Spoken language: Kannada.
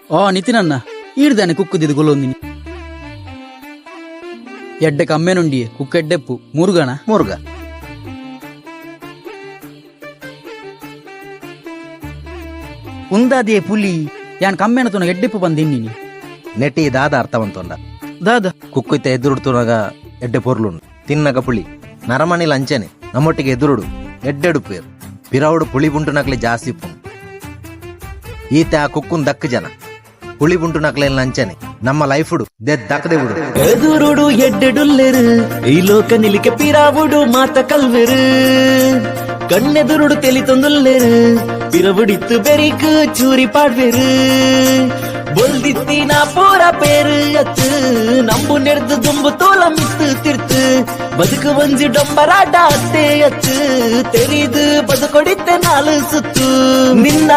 ಓ ನಿತಿನನ್ನ ಈಡ್ದಾನೆ ಕುಕ್ಕುದಿದ್ದು ಗೊಲ್ಲೊಂದಿನಿ ಎಡ್ಡೆ ಕಮ್ಮೆನುಂಡಿ ಕುಕ್ಕ ಎಡ್ಡೆಪ್ಪು ಮುರುಗಣ ಮುರುಗ ಉಂದಾದಿಯೇ ಪುಲಿ ಯಾನ್ ಕಮ್ಮೆನ ತುನ ಎಡ್ಡೆಪ್ಪು ಬಂದಿನ್ನಿನಿ ನೆಟಿ ದಾದ ಅರ್ಥವಂತೊಂಡ ದಾದ ಕುಕ್ಕುಯ್ತ ಎದುರುಡ್ತುನಾಗ ಎಡ್ಡೆ ಪೊರ್ಲುಂಡು ತಿನ್ನಗ ಪುಳಿ ನರಮಣಿಲ ಅಂಚನೆ ನಮ್ಮೊಟ್ಟಿಗೆ ಎದುರುಡು ಎಡ್ಡೆಡುಪೇರು ಪಿರವುಡು ಪುಳಿ ಬುಂಟು ನಕ್ಲೆ ಜಾಸ್ತಿ ಪುಂಡು ಈತ ಆ ಕುಕ್ಕುನ್ ದಕ್ಕ ಜನ ಪುಳಿ ಬುಂಟು ನಕ್ಲೆ ಅಂಚನೆ ನಮ್ಮ ಲೈಫುಡು ದಕ್ಕದೆ ಬಿಡು ಎದುರುಡು ಎಡ್ಡೆಡುಲ್ಲೆರು ಈ ಲೋಕ ನಿಲಿಕೆ ಪಿರಾವುಡು ಮಾತ ಕಲ್ವೆರು ಕಣ್ಣೆದುರುಡು ತೆಲಿತೊಂದುಲ್ಲೆರು ಪಿರವುಡಿತ್ತು ಬೆರಿಕು ಚೂರಿ ಪಾಡ್ವೆರು ಬೊಲ್ದಿತ್ತಿನ ಪೂರ ಪೇರು ಅತ್ತು ನಂಬು ನೆಡ್ದು ದುಂಬು ತೋಲ ಮಿತ್ತು ತಿರ್ತು ಬದುಕು ಒಂಜಿ ಡೊಂಬರಾಟ ಅತ್ತೆ ಅತ್ತು ತೆರಿದು ಬದುಕೊಡಿತ್ತೆ ನಾಲು ಸುತ್ತು ನಿನ್ನ